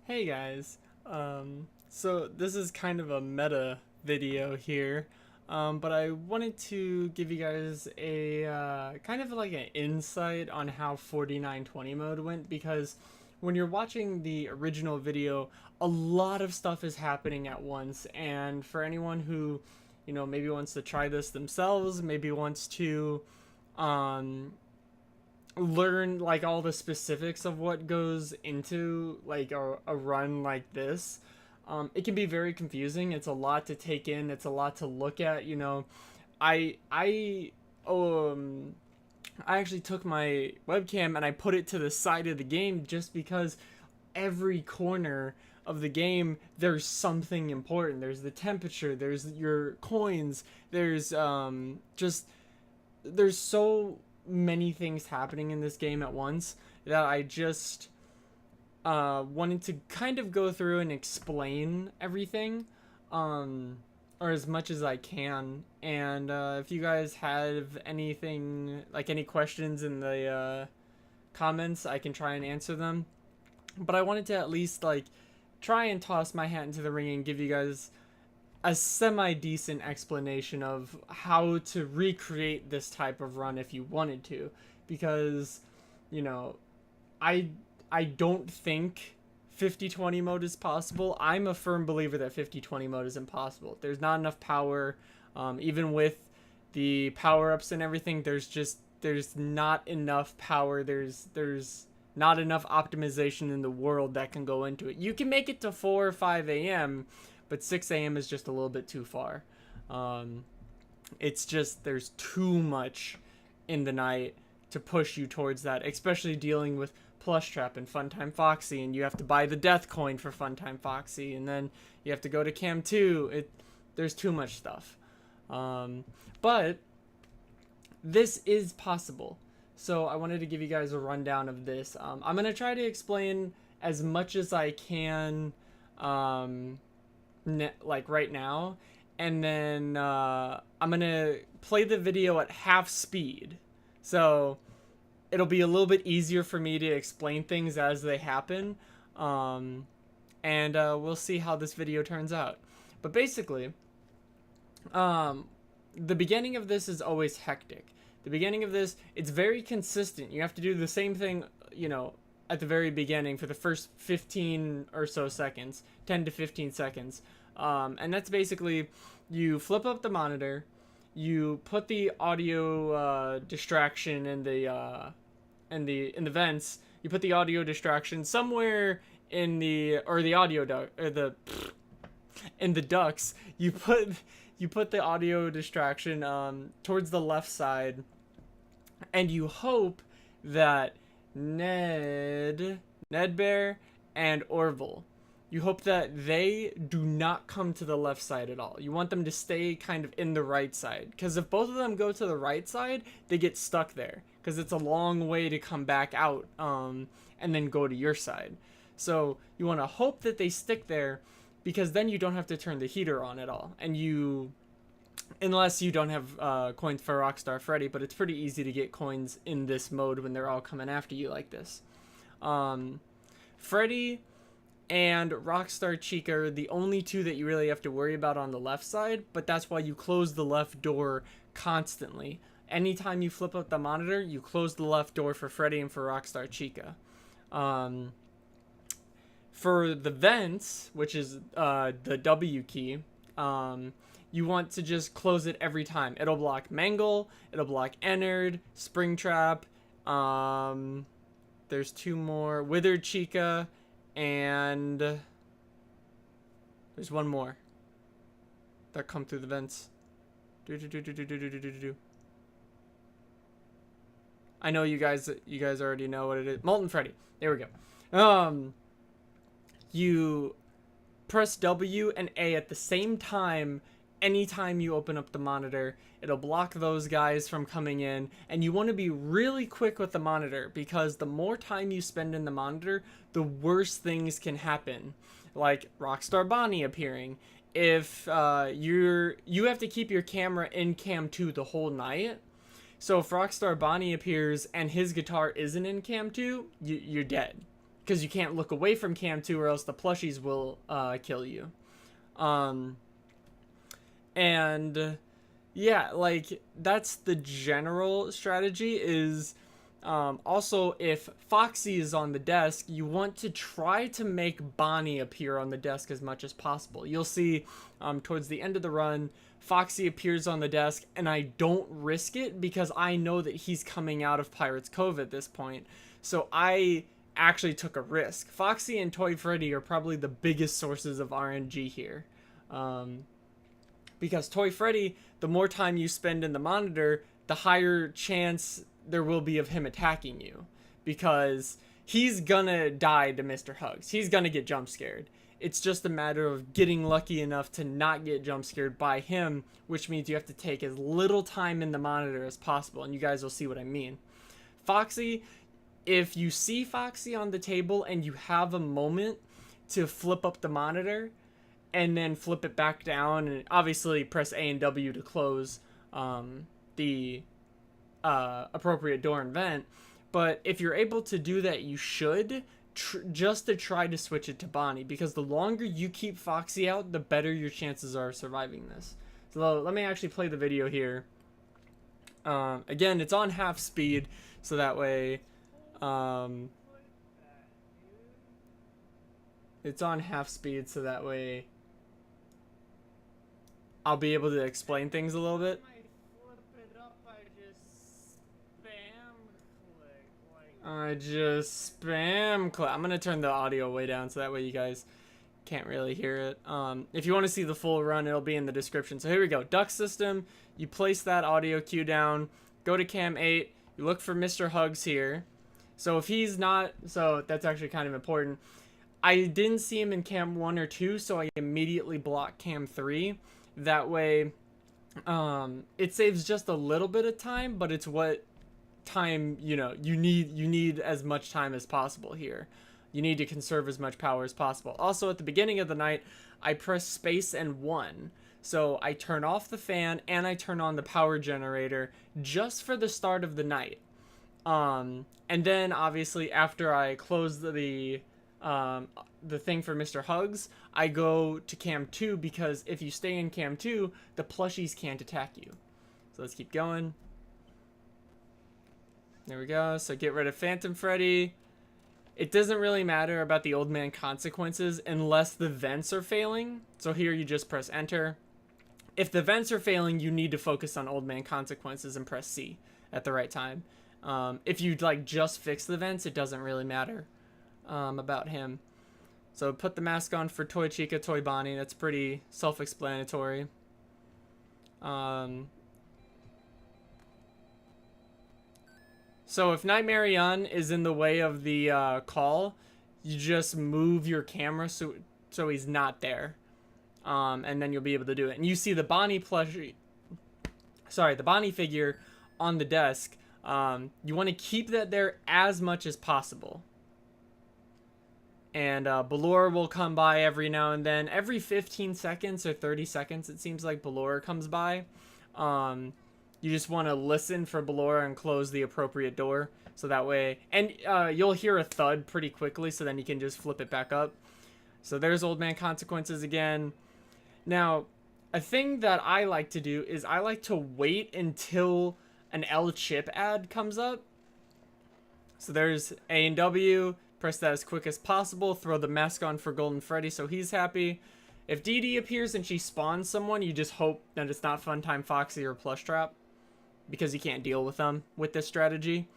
Hey guys, so this is kind of a meta video here, but I wanted to give you guys a kind of like an insight on how 4920 mode went, because when you're watching the original video, a lot of stuff is happening at once, and for anyone who, maybe wants to try this themselves, maybe wants to um, learn like all the specifics of what goes into like a run like this, it can be very confusing. It's a lot to take in, it's a lot to look at. I i um i actually took my webcam and I put it to the side of the game just because every corner of the game there's something important. There's the temperature, there's your coins, there's so many things happening in this game at once that I just wanted to kind of go through and explain everything, or as much as I can. And if you guys have anything, like any questions in the comments, I can try and answer them. But I wanted to at least like try and toss my hat into the ring and give you guys a semi-decent explanation of how to recreate this type of run if you wanted to, because you know i I don't think 50-20 mode is possible. I'm a firm believer that 50-20 mode is impossible. There's not enough power. Even with the power-ups and everything, there's not enough power. There's not enough optimization in the world that can go into it. You can make it to 4 or 5 a.m., but 6 a.m. is just a little bit too far. It's just there's too much in the night to push you towards that, especially dealing with Plush Trap and Funtime Foxy, and you have to buy the death coin for Funtime Foxy, and then you have to go to Cam 2. There's too much stuff. But this is possible. So I wanted to give you guys a rundown of this. I'm going to try to explain as much as I can like right now, and then I'm going to play the video at half speed. So it'll be a little bit easier for me to explain things as they happen. And we'll see how this video turns out. But basically, the beginning of this is always hectic. The beginning of this, it's very consistent. You have to do the same thing, at the very beginning for the first 15 or so seconds, 10 to 15 seconds. And that's basically, you flip up the monitor, you put the audio distraction in the vents. You put the audio distraction somewhere in the in the ducts. You put the audio distraction towards the left side, and you hope that Ned Bear and Orville, you hope that they do not come to the left side at all. You want them to stay kind of in the right side, because if both of them go to the right side, they get stuck there, because it's a long way to come back out and then go to your side. So you want to hope that they stick there, because then you don't have to turn the heater on at all. And unless you don't have coins for Rockstar Freddy, but it's pretty easy to get coins in this mode when they're all coming after you like this. Freddy and Rockstar Chica are the only two that you really have to worry about on the left side, but that's why you close the left door constantly. Anytime you flip up the monitor, you close the left door for Freddy and for Rockstar Chica. For the vents, which is the W key, you want to just close it every time. It'll block Mangle, it'll block Ennard, Springtrap, there's two more, Withered Chica, and there's one more that come through the vents. I know you guys already know what it is. Molten Freddy. There we go. You press W and A at the same time anytime you open up the monitor. It'll block those guys from coming in, and you want to be really quick with the monitor, because the more time you spend in the monitor, the worse things can happen, like Rockstar Bonnie appearing. If you have to keep your camera in cam 2 the whole night, So if Rockstar Bonnie appears and his guitar isn't in Cam 2, you're dead. Because you can't look away from Cam 2 or else the plushies will kill you. And yeah, like that's the general strategy is also if Foxy is on the desk, you want to try to make Bonnie appear on the desk as much as possible. You'll see towards the end of the run, Foxy appears on the desk and I don't risk it because I know that he's coming out of Pirate's Cove at this point. So I actually took a risk. Foxy and Toy Freddy are probably the biggest sources of RNG here. Because Toy Freddy, the more time you spend in the monitor, the higher chance there will be of him attacking you. Because he's gonna die to Mr. Hugs. He's gonna get jump scared. It's just a matter of getting lucky enough to not get jump scared by him, which means you have to take as little time in the monitor as possible, and you guys will see what I mean. Foxy, if you see Foxy on the table and you have a moment to flip up the monitor and then flip it back down, and obviously press A and W to close the appropriate door and vent, but if you're able to do that, you should just to try to switch it to Bonnie, because the longer you keep Foxy out, the better your chances are of surviving this. So let me actually play the video here. Again, it's on half speed, so that way it's on half speed, so that way I'll be able to explain things a little bit. I just spam click. I'm gonna turn the audio way down so that way you guys can't really hear it. If you want to see the full run, it'll be in the description. So here we go. Duck system. You place that audio cue down. Go to cam 8. You look for Mr. Hugs here. So if he's not, so that's actually kind of important. I didn't see him in cam 1 or 2, so I immediately blocked cam 3. That way, it saves just a little bit of time, but it's what time you need as much time as possible here. You need to conserve as much power as possible. Also, at the beginning of the night, I press space and 1, so I turn off the fan and I turn on the power generator just for the start of the night. And then obviously after I close the thing for Mr. Hugs, I go to cam 2, because if you stay in cam 2, the plushies can't attack you. So let's keep going. There we go. So get rid of Phantom Freddy. It doesn't really matter about the old man consequences unless the vents are failing. So here you just press enter. If the vents are failing, you need to focus on old man consequences and press C at the right time. If you like just fix the vents, it doesn't really matter about him. So put the mask on for Toy Chica, Toy Bonnie. That's pretty self-explanatory. So if Nightmare Yon is in the way of the call, you just move your camera so he's not there. And then you'll be able to do it. And you see the Bonnie plushie, the Bonnie figure on the desk. You want to keep that there as much as possible. And Ballora will come by every now and then. Every 15 seconds or 30 seconds, it seems like Ballora comes by. You just want to listen for Ballora and close the appropriate door. So that way... And you'll hear a thud pretty quickly, so then you can just flip it back up. So there's Old Man Consequences again. Now, a thing that I like to do is I like to wait until an L-chip ad comes up. So there's A and W. Press that as quick as possible. Throw the mask on for Golden Freddy so he's happy. If Dee Dee appears and she spawns someone, you just hope that it's not Funtime Foxy or Plush Trap, because you can't deal with them with this strategy.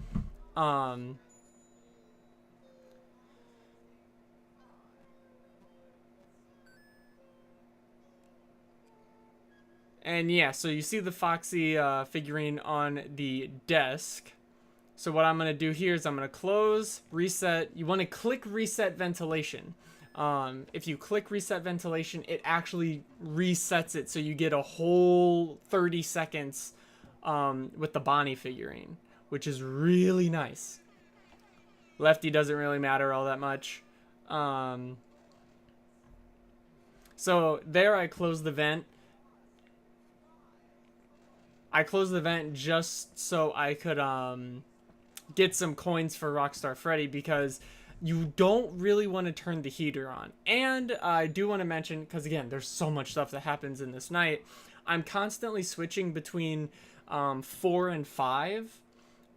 And yeah, so you see the Foxy figurine on the desk. So what I'm going to do here is I'm going to close, reset. You want to click reset ventilation. If you click reset ventilation, it actually resets it, so you get a whole 30 seconds with the Bonnie figurine, which is really nice. Lefty doesn't really matter all that much. So there I close the vent. I closed the vent just so I could get some coins for Rockstar Freddy, because you don't really want to turn the heater on. And I do want to mention, because again, there's so much stuff that happens in this night, I'm constantly switching between 4 and 5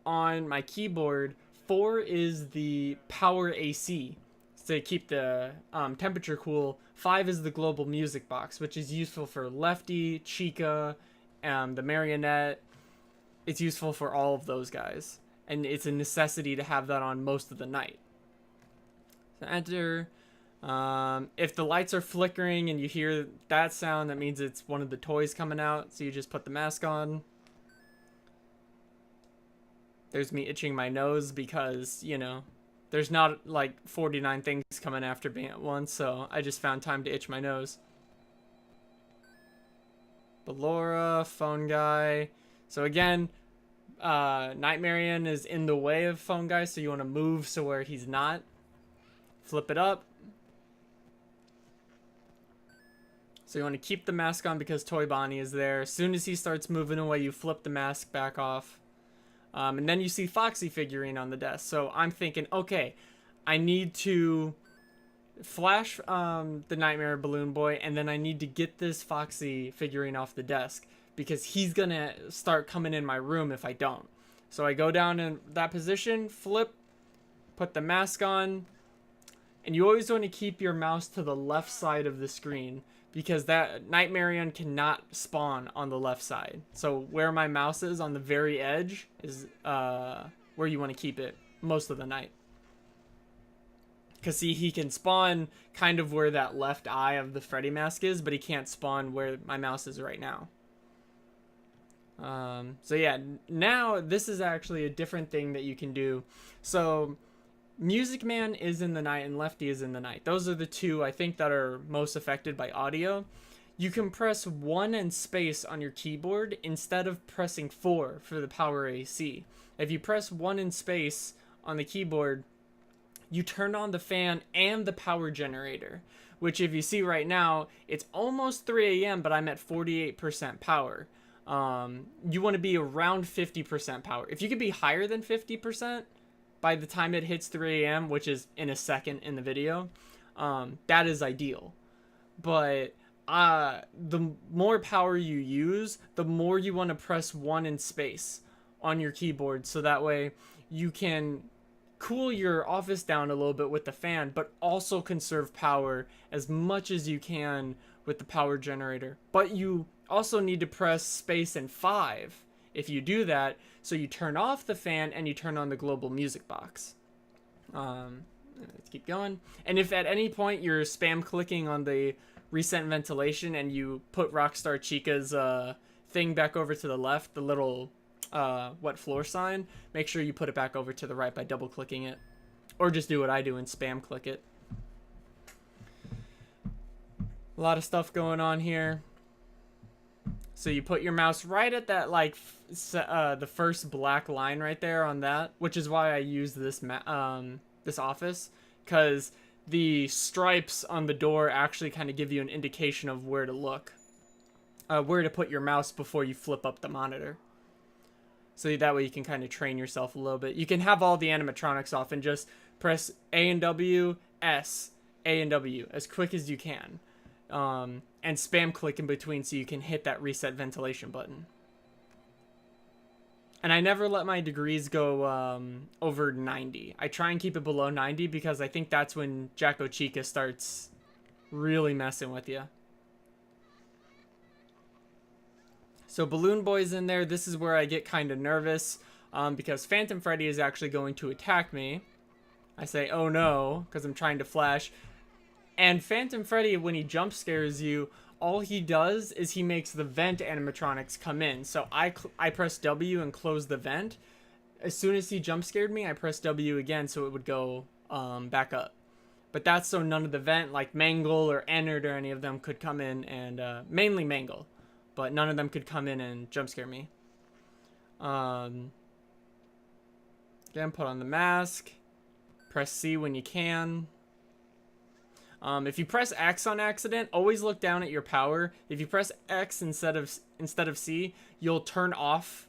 on my keyboard. 4 is the power AC to keep the temperature cool. 5 is the global music box, which is useful for Lefty, Chica, the Marionette. It's useful for all of those guys, and it's a necessity to have that on most of the night. So enter. If the lights are flickering and you hear that sound, that means it's one of the toys coming out, so you just put the mask on. There's me itching my nose because, you know, there's not like 49 things coming after me at once, so I just found time to itch my nose. Ballora, phone guy. So again, Nightmarion is in the way of phone guy, so you want to move so where he's not. Flip it up. So you want to keep the mask on because Toy Bonnie is there. As soon as he starts moving away, you flip the mask back off. And then you see Foxy figurine on the desk. So I'm thinking, okay, I need to flash the Nightmare Balloon Boy, and then I need to get this Foxy figurine off the desk, because he's going to start coming in my room if I don't. So I go down in that position, flip, put the mask on, and you always want to keep your mouse to the left side of the screen, because that Nightmarion cannot spawn on the left side. So where my mouse is on the very edge is where you want to keep it most of the night. Because see, he can spawn kind of where that left eye of the Freddy mask is, but he can't spawn where my mouse is right now. So yeah, now this is actually a different thing that you can do. So Music Man is in the night and Lefty is in the night. Those are the two I think that are most affected by audio. You can press 1 and space on your keyboard instead of pressing 4 for the power AC. If you press 1 and space on the keyboard, you turn on the fan and the power generator, which if you see right now, it's almost 3 a.m., but I'm at 48% power. You want to be around 50% power. If you could be higher than 50%, by the time it hits 3 a.m., which is in a second in the video, that is ideal. But the more power you use, the more you want to press 1 in space on your keyboard, so that way you can cool your office down a little bit with the fan, but also conserve power as much as you can with the power generator. But you also need to press space and 5 if you do that, so you turn off the fan and you turn on the global music box. Let's keep going. And if at any point you're spam clicking on the reset ventilation and you put Rockstar Chica's thing back over to the left, the little wet floor sign, make sure you put it back over to the right by double clicking it, or just do what I do and spam click it. A lot of stuff going on here. So you put your mouse right at that, like, the first black line right there on that, which is why I use this this office, because the stripes on the door actually kind of give you an indication of where to look, where to put your mouse before you flip up the monitor. So that way you can kind of train yourself a little bit. You can have all the animatronics off and just press A and W, S, A and W as quick as you can. And spam click in between so you can hit that reset ventilation button. And I never let my degrees go over 90. I try and keep it below 90 because I think that's when Jacko Chica starts really messing with you. So Balloon Boy's in there. This is where I get kind of nervous because Phantom Freddy is actually going to attack me. I say, oh no, because I'm trying to flash. And Phantom Freddy, when he jump scares you, all he does is he makes the vent animatronics come in. So I press W and close the vent. As soon as he jump scared me, I press W again so it would go back up. But that's so none of the vent, like Mangle or Ennard or any of them, could come in and, mainly Mangle, but none of them could come in and jump scare me. Again, put on the mask. Press C when you can. If you press X on accident, always look down at your power. If you press X instead of C, you'll turn off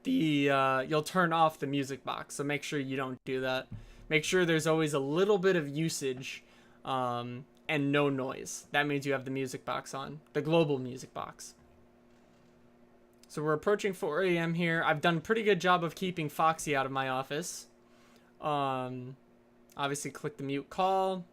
you'll turn off the music box. So make sure you don't do that. Make sure there's always a little bit of usage and no noise. That means you have the music box on, the global music box. So we're approaching 4 a.m. here. I've done a pretty good job of keeping Foxy out of my office. Obviously click the mute call.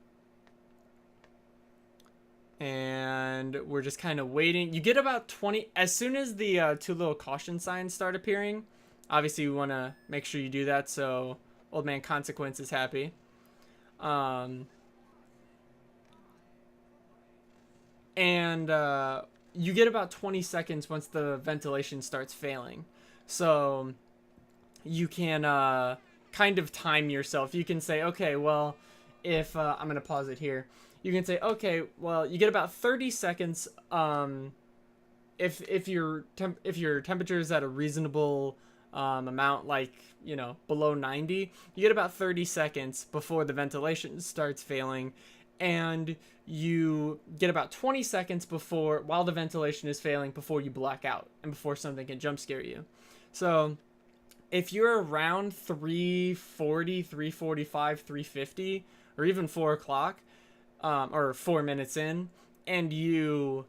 And we're just kind of waiting. You get about 20, as soon as the 2 little caution signs start appearing. Obviously you want to make sure you do that so Old Man Consequence is happy. You get about 20 seconds once the ventilation starts failing. So you can kind of time yourself. You can say, okay, well, if I'm going to pause it here. You can say, okay, well, you get about 30 seconds if your temperature is at a reasonable amount, like, you know, below 90, you get about 30 seconds before the ventilation starts failing, and you get about 20 seconds before, while the ventilation is failing, before you black out and before something can jump scare you. So if you're around 3:40, 3:45, 3:50, or even 4 o'clock, or 4 minutes in, and you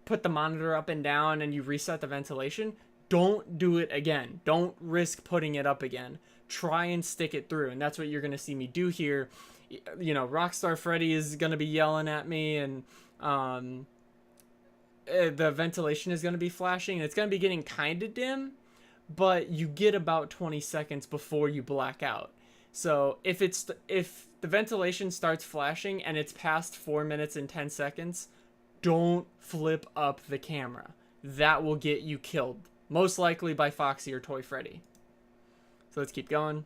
put the monitor up and down and you reset the ventilation, don't do it again. Don't risk putting it up again. Try and stick it through, and that's what you're going to see me do here. You know, Rockstar Freddy is going to be yelling at me, and the ventilation is going to be flashing, and it's going to be getting kind of dim, but you get about 20 seconds before you black out. So if the ventilation starts flashing and it's past 4 minutes and 10 seconds, don't flip up the camera. That will get you killed, most likely by Foxy or Toy Freddy. So let's keep going.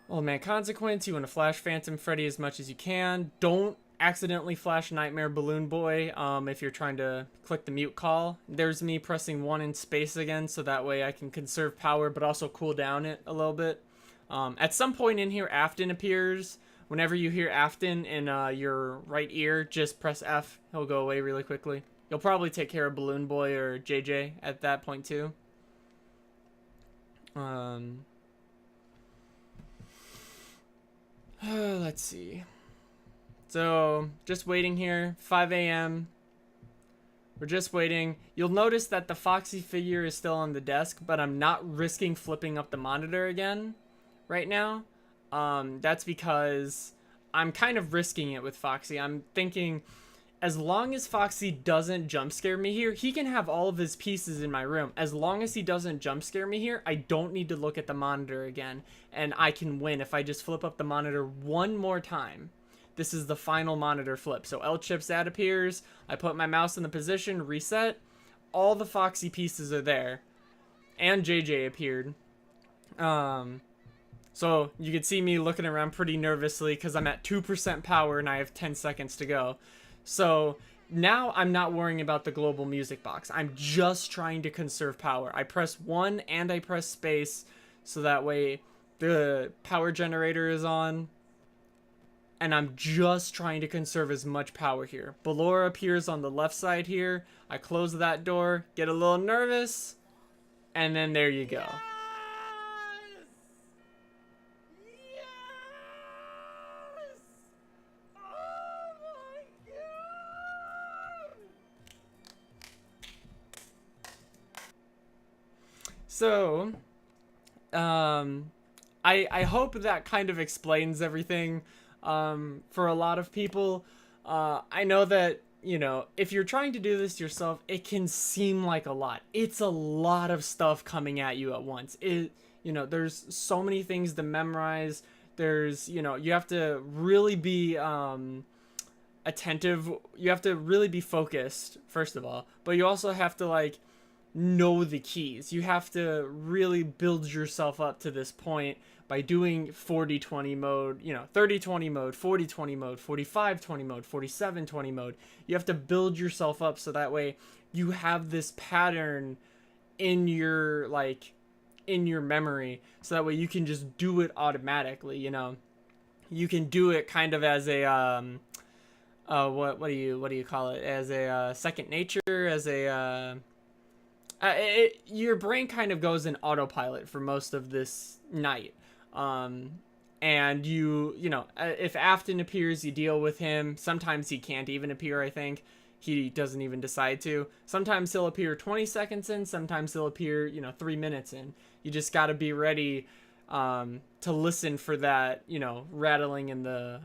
Old Man Consequence, you want to flash Phantom Freddy as much as you can. Don't accidentally flash Nightmare Balloon Boy if you're trying to click the mute call. There's me pressing 1 in space again, so that way I can conserve power but also cool down it a little bit. At some point in here, Afton appears. Whenever you hear Afton in your right ear, just press F. He'll go away really quickly. You'll probably take care of Balloon Boy or JJ at that point too. Let's see. So, just waiting here. 5 a.m. We're just waiting. You'll notice that the Foxy figure is still on the desk, but I'm not risking flipping up the monitor again right now. That's because I'm kind of risking it with Foxy. I'm thinking, as long as Foxy doesn't jump scare me here, he can have all of his pieces in my room. As long as he doesn't jump scare me here, I don't need to look at the monitor again, and I can win if I just flip up the monitor one more time. This is the final monitor flip. So L-Chip's ad appears, I put my mouse in the position, reset, all the Foxy pieces are there, and JJ appeared. So you can see me looking around pretty nervously because I'm at 2% power and I have 10 seconds to go. So now I'm not worrying about the global music box. I'm just trying to conserve power. I press 1 and I press space so that way the power generator is on. And I'm just trying to conserve as much power here. Ballora appears on the left side here. I close that door, get a little nervous, and then there you go. So, I hope that kind of explains everything for a lot of people. I know that, you know, if you're trying to do this yourself, it can seem like a lot. It's a lot of stuff coming at you at once. You know, there's so many things to memorize. There's, you know, you have to really be attentive. You have to really be focused, first of all. But you also have to, like, know the keys. You have to really build yourself up to this point by doing 40-20 mode, you know, 30-20 mode, 40-20 mode, 45-20 mode, 47-20 mode. You have to build yourself up so that way you have this pattern in your, like, in your memory, so that way you can just do it automatically. You can do it kind of as a what do you call it, as a second nature, as a your brain kind of goes in autopilot for most of this night. And if Afton appears, you deal with him. Sometimes he can't even appear, I think. He doesn't even decide to. Sometimes he'll appear 20 seconds in, sometimes he'll appear, 3 minutes in. You just got to be ready to listen for that, rattling in the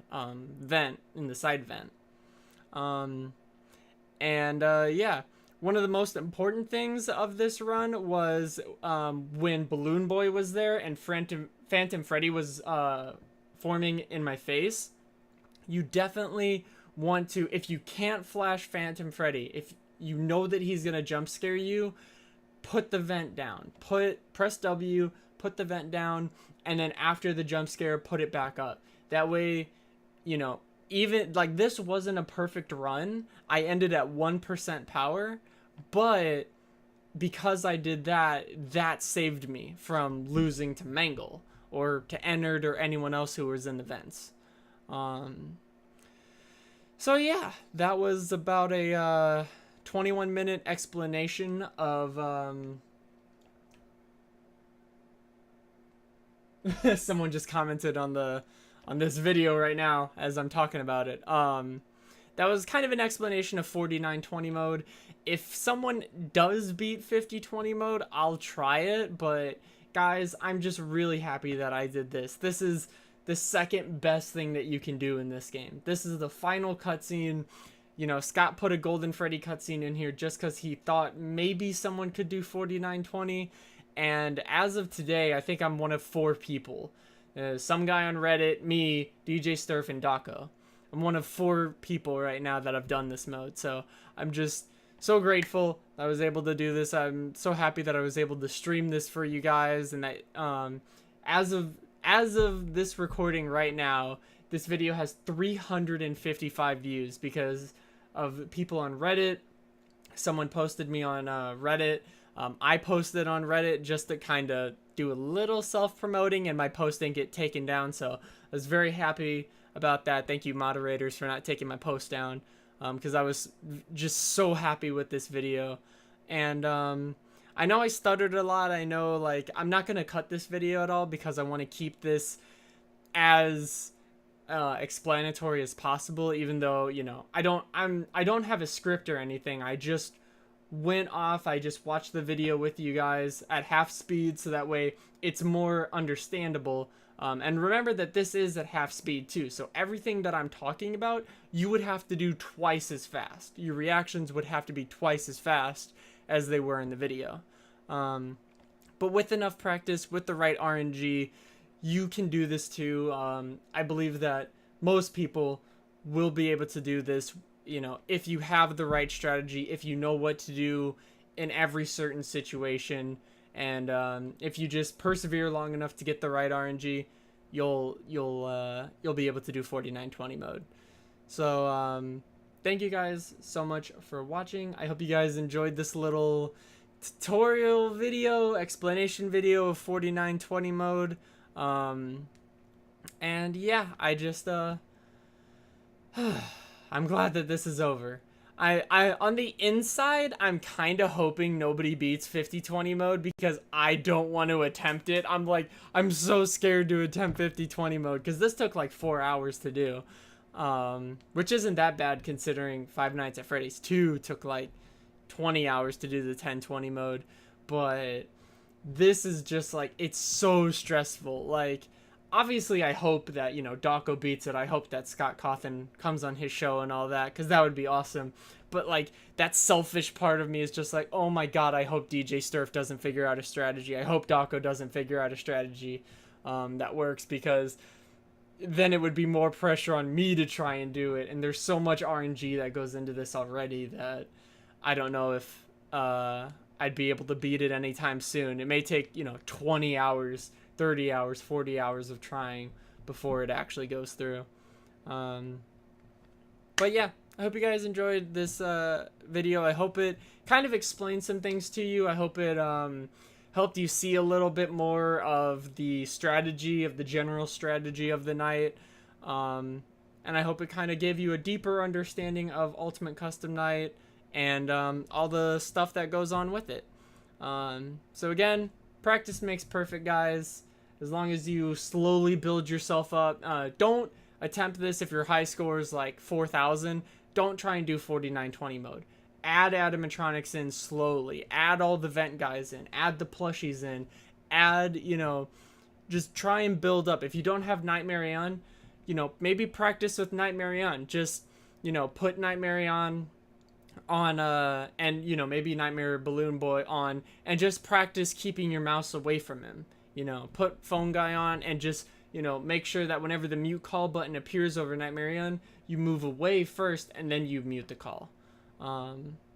vent, in the side vent. Yeah. One of the most important things of this run was when Balloon Boy was there and Phantom Freddy was forming in my face. You definitely want to, if you can't flash Phantom Freddy, if you know that he's going to jump scare you, put the vent down. Press W, put the vent down, and then after the jump scare, put it back up. That way, even, like, this wasn't a perfect run. I ended at 1% power. But because I did that, that saved me from losing to Mangle or to Ennard or anyone else who was in the vents. So yeah, that was about a 21-minute explanation of someone just commented on this video right now as I'm talking about it. That was kind of an explanation of 4920 mode. If someone does beat 5020 mode, I'll try it, but guys, I'm just really happy that I did this. This is the second best thing that you can do in this game. This is the final cutscene. Scott put a Golden Freddy cutscene in here just because he thought maybe someone could do 4920, and as of today, I think I'm one of 4 people. Some guy on Reddit, me, DJ Sturf, and Daco. I'm one of 4 people right now that have done this mode, so I'm just so grateful I was able to do this. I'm so happy that I was able to stream this for you guys, and that as of this recording right now, this video has 355 views because of people on Reddit. Someone posted me on Reddit. I posted on Reddit just to kind of do a little self-promoting, and my post didn't get taken down, so I was very happy about that. Thank you, moderators, for not taking my post down, because I was just so happy with this video. And I know I stuttered a lot. I know, like, I'm not gonna cut this video at all because I want to keep this as explanatory as possible, even though I don't have a script or anything. I just went off. I just watched the video with you guys at half speed, so that way it's more understandable. And remember that this is at half speed too, so everything that I'm talking about, you would have to do twice as fast. Your reactions would have to be twice as fast as they were in the video. But with enough practice, with the right RNG, you can do this too. I believe that most people will be able to do this, if you have the right strategy, if you know what to do in every certain situation. And if you just persevere long enough to get the right RNG, you'll be able to do 4920 mode. So thank you guys so much for watching. I hope you guys enjoyed this little tutorial video, explanation video of 4920 mode. And yeah, I just I'm glad that this is over. I on the inside, I'm kind of hoping nobody beats 5020 mode because I don't want to attempt it. I'm so scared to attempt 5020 mode because this took like 4 hours to do, which isn't that bad considering Five Nights at Freddy's 2 took like 20 hours to do the 1020 mode. But this is just like, it's so stressful. Like, obviously, I hope that, Daco beats it. I hope that Scott Cawthon comes on his show and all that, because that would be awesome. But, like, that selfish part of me is just like, oh my god, I hope DJ Sturf doesn't figure out a strategy. I hope Daco doesn't figure out a strategy that works, because then it would be more pressure on me to try and do it. And there's so much RNG that goes into this already that I don't know if I'd be able to beat it anytime soon. It may take, 20 hours, 30 hours, 40 hours of trying before it actually goes through. But yeah, I hope you guys enjoyed this video. I hope it kind of explained some things to you. I hope it helped you see a little bit more of the strategy, of the general strategy of the night. And I hope it kind of gave you a deeper understanding of Ultimate Custom Night and all the stuff that goes on with it. So again, practice makes perfect, guys. As long as you slowly build yourself up. Don't attempt this if your high score is like 4,000. Don't try and do 4920 mode. Add animatronics in slowly. Add all the vent guys in. Add the plushies in. Add, just try and build up. If you don't have Nightmare on, maybe practice with Nightmare on. Just, put Nightmare on, and maybe Nightmare Balloon Boy on, and just practice keeping your mouse away from him. Put Phone Guy on, and just make sure that whenever the mute call button appears over Nightmare on, you move away first and then you mute the call.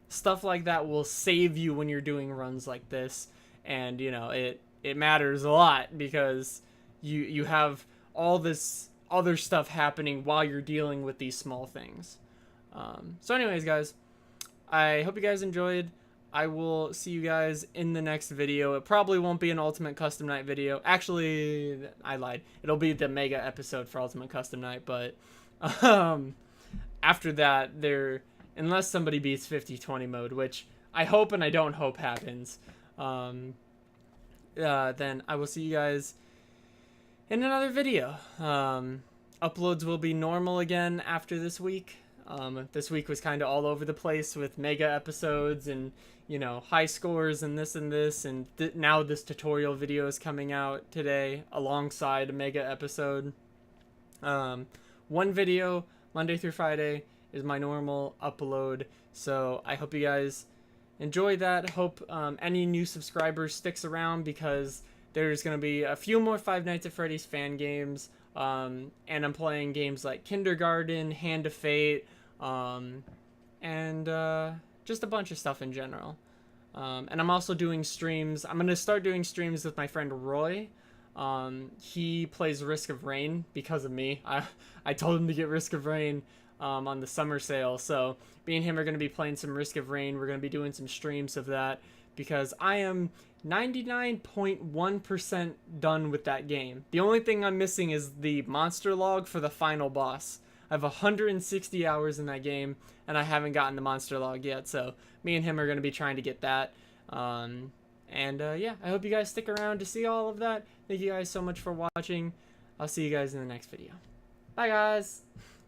Stuff like that will save you when you're doing runs like this, and it matters a lot because you have all this other stuff happening while you're dealing with these small things. So anyways, guys, I hope you guys enjoyed. I will see you guys in the next video. It probably won't be an Ultimate Custom Night video. Actually, I lied. It'll be the mega episode for Ultimate Custom Night, but after that, unless somebody beats 50-20 mode, which I hope and I don't hope happens, then I will see you guys in another video. Uploads will be normal again after this week. This week was kind of all over the place with mega episodes and, high scores and this, and now this tutorial video is coming out today alongside a mega episode. One video, Monday through Friday, is my normal upload, so I hope you guys enjoy that. Hope any new subscribers sticks around, because there's going to be a few more Five Nights at Freddy's fan games, and I'm playing games like Kindergarten, Hand of Fate, and just a bunch of stuff in general. And I'm also doing streams. I'm going to start doing streams with my friend Roy. He plays Risk of Rain because of me. I told him to get Risk of Rain on the summer sale, so me and him are going to be playing some Risk of Rain. We're going to be doing some streams of that because I am 99.1% done with that game. The only thing I'm missing is the monster log for the final boss. I have 160 hours in that game, and I haven't gotten the monster log yet, so me and him are going to be trying to get that. Yeah, I hope you guys stick around to see all of that. Thank you guys so much for watching. I'll see you guys in the next video. Bye, guys!